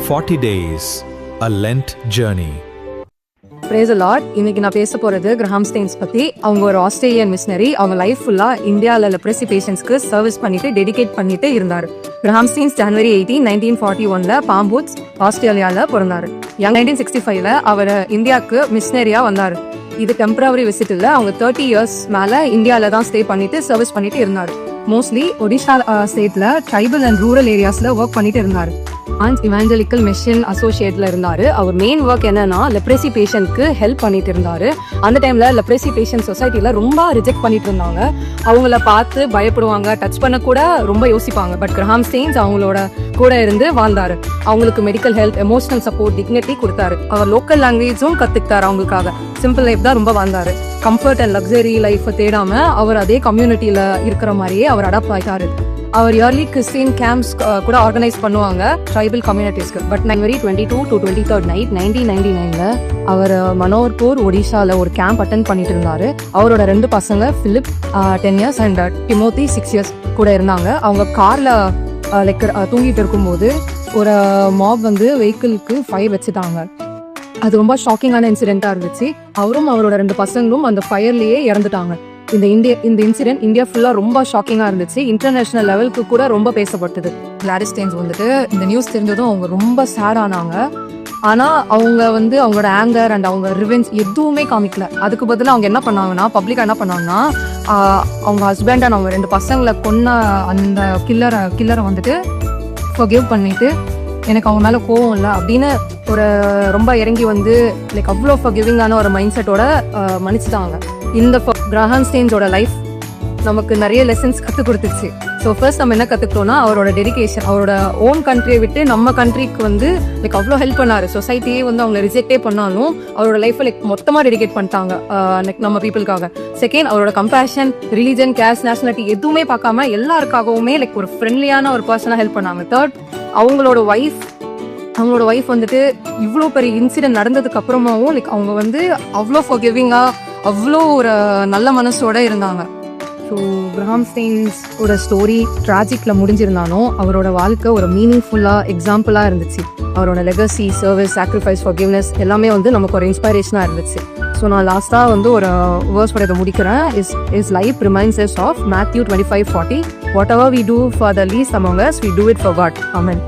40 Days, a Lent Journey. Praise the Lord. இன்னைக்கு நான் பேச போறது கிரஹாம் ஸ்டெயின்ஸ் பத்தி. அவங்க ஒரு ஆஸ்திரேலியன் மிஷனரி. அவங்க லைஃப் ஃபுல்லா இந்தியாவில் லெப்ரசி பேஷண்ட்ஸ்க்கு சர்வீஸ் பண்ணிட்டு டெடிகேட் பண்ணிட்டு இருந்தாரு. கிரஹாம் ஸ்டெயின்ஸ் January 18, 1941 பாம்பூட்ஸ் ஆஸ்திரேலியாவில் பிறந்தாரு. 1965 அவர் இந்தியாவுக்கு மிஷனரியா வந்தாரு. இது டெம்பரவரி விசிட் இல்ல. அவங்க 30 years மேல இந்தியாவில தான் ஸ்டே பண்ணிட்டு சர்வீஸ் பண்ணிட்டு இருந்தாரு. மோஸ்ட்லி ஒடிஷா ஸ்டேட்ல ட்ரைபல் அண்ட் ரூரல் ஏரியாஸ்ல ஒர்க் பண்ணிட்டு இருந்தாரு. இவாஞ்சலிக்கல் மிஷன் அசோசியேட்ல இருந்தாரு. அவர் மெயின் ஒர்க் என்னன்னா லெப்ரசி பேஷண்ட்க்கு ஹெல்ப் பண்ணிட்டு இருந்தாரு. அந்த டைம்ல லெப்ரசி பேஷண்ட் சொசைட்டில ரொம்ப ரிஜெக்ட் பண்ணிட்டு இருந்தாங்க. அவங்கள பார்த்து பயப்படுவாங்க, டச் பண்ண கூட ரொம்ப யோசிப்பாங்க. பட் கிரஹாம் ஸ்டெயின்ஸ் அவங்களோட கூட இருந்து வாழ்ந்தாரு. அவங்களுக்கு medical help, emotional support, dignity கொடுத்தாரு. அவர் லோக்கல் லாங்குவேஜும் கத்துக்கிட்டாரு. அவங்களுக்காக சிம்பிள் லைஃப் தான் ரொம்ப வாழ்ந்தாரு. கம்ஃபர்ட் அண்ட் லக்ஸரி லைஃப் தேடாம அவர் அதே கம்யூனிட்டியில இருக்கிற மாதிரியே அவர் அடாப்ட் ஆயிட்டாரு. அவர் இயர்லி கிறிஸ்டியன் கேம்ப்ஸ் கூட ஆர்கனைஸ் பண்ணுவாங்க ட்ரைபல் கம்யூனிட்டிஸ்க்கு. But January 22 to 23rd night 1999 அவர் மனோர்பூர் ஒடிஷால ஒரு கேம்ப் அட்டென்ட் பண்ணிட்டு இருந்தாரு. அவரோட 2 பசங்க Philip 10 years and Timothy 6 years கூட இருந்தாங்க. அவங்க கார்ல தூங்கிட்டு இருக்கும்போது ஒரு மாப் வந்து வெஹிக்கிளுக்கு ஃபயர் வச்சுட்டாங்க. அது ரொம்ப ஷாக்கிங்கான இன்சிடென்ட்டா இருந்துச்சு. அவரும் அவரோட 2 பசங்களும் அந்த ஃபயர்லயே இறந்துட்டாங்க. இந்த இன்சிடென்ட் இந்தியா ஃபுல்லா ரொம்ப ஷாக்கிங்கா இருந்துச்சு. இன்டர்நேஷனல் லெவலுக்கு கூட ரொம்ப பேசப்பட்டது. கிளாடிஸ் ஸ்டெயின்ஸ் வந்துட்டு இந்த நியூஸ் தெரிஞ்சதும் அவங்க ரொம்ப சேட் ஆனாங்க. ஆனா அவங்க வந்து அவங்களோட ஆங்கர் அண்ட் அவங்க ரிவெஞ்ச் எதுவுமே காமிக்கல. அதுக்கு பதிலாக அவங்க என்ன பண்ணாங்கன்னா, பப்ளிக்கா என்ன பண்ணாங்கன்னா, அவங்க ஹஸ்பண்ட் அண்ட் அவங்க 2 பசங்களை கொன்ன அந்த கில்லரை வந்துட்டு ஃபர்கிவ் பண்ணிட்டு, எனக்கு அவங்க மேல கோவம் இல்லை அப்படின்னு ஒரு ரொம்ப இறங்கி வந்து அவ்வளோ ஃபர்கிவிங்கான ஒரு மைண்ட் செட்டோட மன்னிச்சுட்டாங்க. இந்த கிரஹாம் ஸ்டெயின்ஸோட லைஃப் நமக்கு நிறைய லெசன்ஸ் கற்றுக் கொடுத்துச்சு. ஸோ ஃபர்ஸ்ட் நம்ம என்ன கற்றுக்கிட்டோம்னா, அவரோட டெடிகேஷன். அவரோட ஓன் கண்ட்ரியை விட்டு நம்ம கண்ட்ரிக்கு வந்து அவ்வளோ ஹெல்ப் பண்ணாரு. சொசைட்டியே வந்து அவங்களை ரிஜெக்டே பண்ணாலும் அவரோட லைஃப்பை மொத்தமாக டெடிகேட் பண்ணிட்டாங்க நம்ம பீப்புளுக்காக. செகண்ட், அவரோட கம்பேஷன், ரிலீஜன், கேஸ்ட், நேஷனாலிட்டி எதுவுமே பார்க்காம எல்லாருக்காகவுமே ஒரு ஃப்ரெண்ட்லியான ஒரு பர்சனாக ஹெல்ப் பண்ணாங்க. தேர்ட், அவங்களோட ஒய்ஃப் வந்துட்டு இவ்வளோ பெரிய இன்சிடென்ட் நடந்ததுக்கு அப்புறமாவும் அவங்க வந்து அவ்வளோ ஃபர்கிவிங்காக, அவ்வளோ ஒரு நல்ல மனசோட இருந்தாங்க. ஸோ கிரஹாம் ஸ்டெயின்ஸோட ஸ்டோரி ட்ராஜிக்ல முடிஞ்சிருந்தாலும் அவரோட வாழ்க்கை ஒரு மீனிங்ஃபுல்லாக எக்ஸாம்பிளாக இருந்துச்சு. அவரோட லெகசி, சர்வீஸ், சாக்ரிஃபைஸ், ஃபர்கிவ்னஸ் எல்லாமே வந்து நமக்கு ஒரு இன்ஸ்பைரேஷனாக இருந்துச்சு. ஸோ நான் லாஸ்ட்டாக வந்து ஒரு வேர்ஸ் படத்தை முடிக்கிறேன். Is life reminds us of Matthew 25:40. Whatever we do for the least among us, we do it for God. Amen.